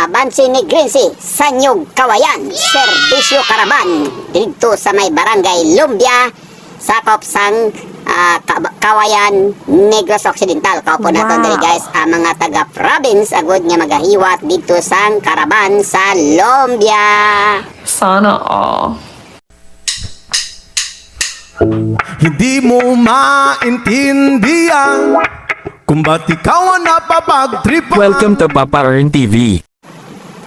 Abansi ni Grinsi, Sanyog, Kawayan, Serbisyo Karaban, dito sa may barangay Lumbia, sakop sang Kawayan, Negros Occidental. Kaupo natin diri guys, ang mga taga-province agud nga magahiwat dito sang Karaban sa Lumbia. Sana all. Hindi mo maintindihan kung ba't ikaw ang napapagtripan. Welcome to Papa Earn TV.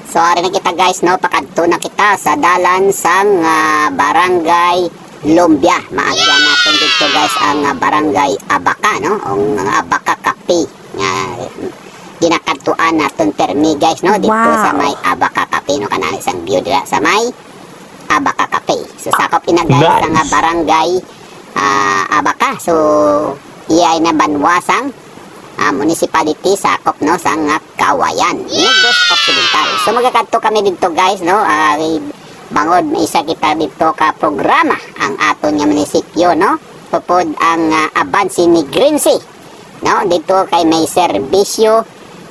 So ari na kita guys, no, pakadto na kita sa dalan sang barangay Lumbia. Maagya natin dito guys ang barangay Abaka, no, ang Abaka Kapi nga ginakadtuan naton permi guys, no, dito sa may Abaka Kapi, no, kanang isang view dira sa may Abaka Kapi. So sakop ina guys ang barangay Abaka. So iyay na banwasang municipality sakop, no, sang Kawayan, Negros Occidental. So magkakadto kami dito guys, no, bangod may isa kita dito ka programa ang aton nga munisipyo, no, pupod ang Abansi ni Grinsi, no, dito kay may serbisyo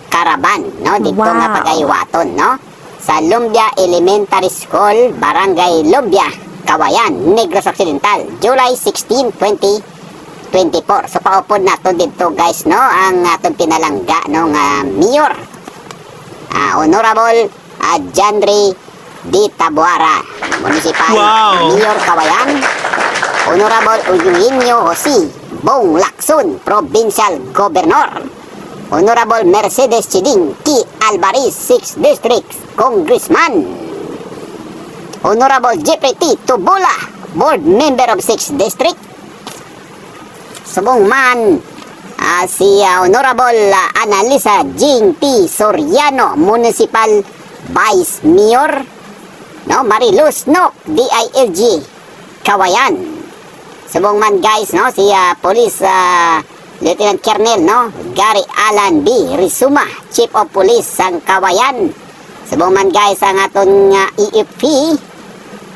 Karaban, no, dito nga pagayiwaton, no, sa Lumbia Elementary School, Barangay Lumbia, Kawayan, Negros Occidental, July 16, 2024. So paupod nato dito guys, no, ang aton pinalangga, no, nga Mayor Honorable Janry Di Tabuara, Municipal Mayor Kawayan, Honorable Eugenio Jose Bong Lacson, Provincial Governor, Honorable Mercedes Chiding T. Alvarez, 6th District Congressman, Honorable Jeffrey T. Tubula, Board Member of 6th District, subong man si Honorable Analisa Jing T. Soriano, Municipal Vice Mayor, no, Mariluz Nok, DILG Kawayan. Subong man guys, no, si Police Lieutenant Colonel, no, Gary Alan B. Rizuma, Chief of Police sang Kawayan. Subong man guys ang aton EFP,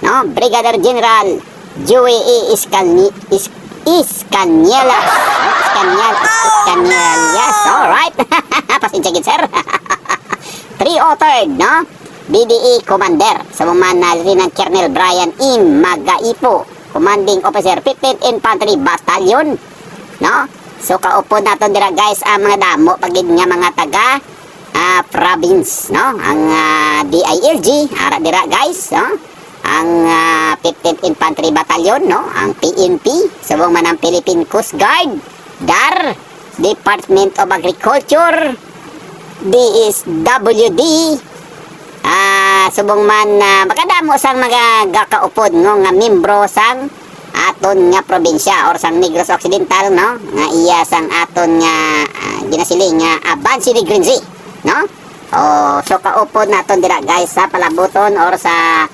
no, Brigadier General Joey E. Iscanielas, alright. Pasensya gid sir. 303rd, no, BDE Commander. Subong man Lieutenant Colonel Brian M. Magaipo, Commanding Officer 15th Infantry Battalion, no. So kaupo naton dira guys ang mga damo pagid nga mga taga province, no, ang DILG ara dira guys, no, ang 15th Infantry Battalion, no, ang PNP, subong man ang Philippine Coast Guard, DAR, Department of Agriculture, DSWD, subong man makadamo sang mga gakaupod, no, nga membro sang aton nga probinsya or sang Negros Occidental, no, nga iya sang aton nga ginasiling nga Abansi ni Grinsi, no. So kaupod naton dira guys sa palabuton or sa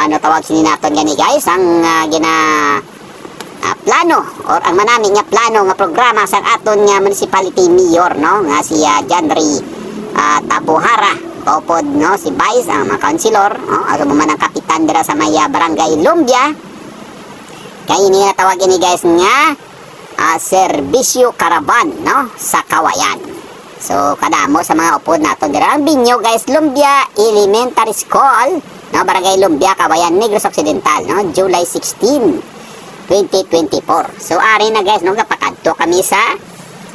ano tawag sini naton gani guys ang plano or ang manami nga plano nga programa sa aton nga municipality mayor, no, nga si Janry Tabuhara, kaupod, no, si Vice ang mga councilor, no, aro man ang kapitan dira sa may barangay Lumbia kay ini na tawag ini guys nga serbisyo Karaban, no, sa Kawayan. So kadamo sa mga upod naton dira ang binyo guys, Lumbia Elementary School, no, Barangay Lumbia, Kawayan, Negros Occidental, no, July 16, 2024. So ari na guys, no, kapakadto kami sa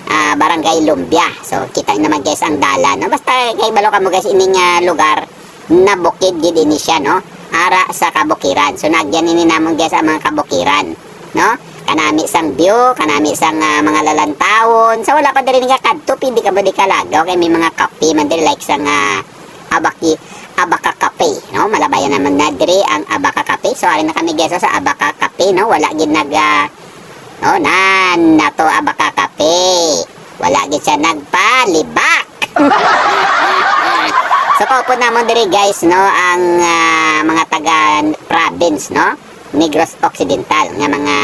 Barangay Lumbia. So kita naman guys ang dalan, no, basta kay balo kamo guys ining lugar na bukid gid ini siya, no, ara sa kabukiran. So nagyan ini namon guys ang mga kabukiran, no, kanami sang view, kanami sang mga lalantawon. So wala pa diri nga kadto pindi ka ba di kalagaw kay may mga kape man diri like sang Abaka Kape, no, malabayan naman na diri ang Abaka Kape. So ari na kami guys sa Abaka Kape, no, wala gid no, nato Abaka Kape, wala gid siya nagpalibak. So paupo namon diri guys, no, ang mga taga province, no, Negros Occidental nga mga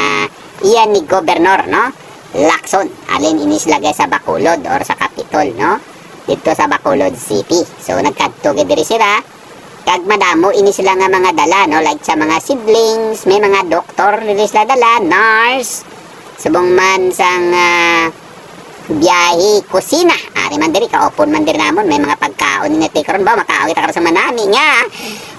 iyan ni Governor, no, Lacson, alin ini sila guys sa Bacolod or sa Capitol, no, dito sa Bacolod City. So nagkadto gid diri sila kag madamo ini sila nga mga dala, no, like sa mga siblings, may mga doktor diri sila dala, nurse, subong man sang biyahe kusina, Ari man diri kaupon man diri namon may mga pagkaon ni nete karon ba makaon kita karon sa manani nga.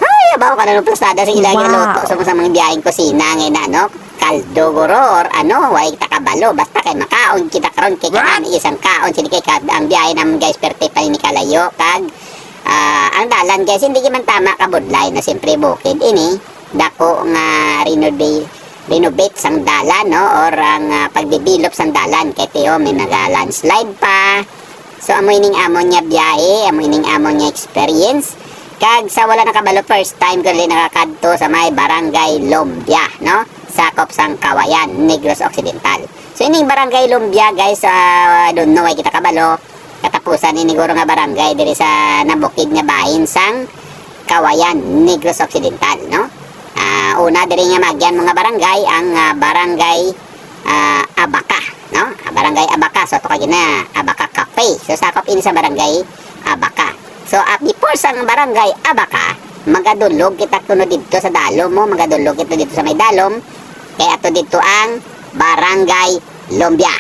Ay abaw ka na ng plasada sa ilang luto sa mga biyaheng kusina ngay na no. Kaldo guro or ano way kita kabalo basta kay makaon kita karon kay kanani isang kaon sini kay ang biyahe nam guys perte pa ni kalayo kag ang dalan guys hindi man tama kabudlay na siyempre bukid ini dako nga renovate sang dalan no or ang pagdevelop sang dalan kay Teo may nag-landslide pa so amoy ning amon niya biyahe amoy ning amon niya experience kag sa wala nakabalo first time ko rin nakakadto sa may barangay Lumbia no sakop sang Kawayan Negros Occidental so ining barangay Lumbia guys don't know ay kita kabalo katapusan ini guro nga barangay diri sa nabukid nga bahin sang Kawayan Negros Occidental no una diri nga magyan mga barangay ang barangay Abaka no barangay Abaka so to kag na Abaka Cafe so sakop ini sa barangay Abaka so before sang barangay Abaka magadulog kita kuno dito sa dalom mo magadulog kita dito sa may dalom kaya ato dito ang barangay Lumbia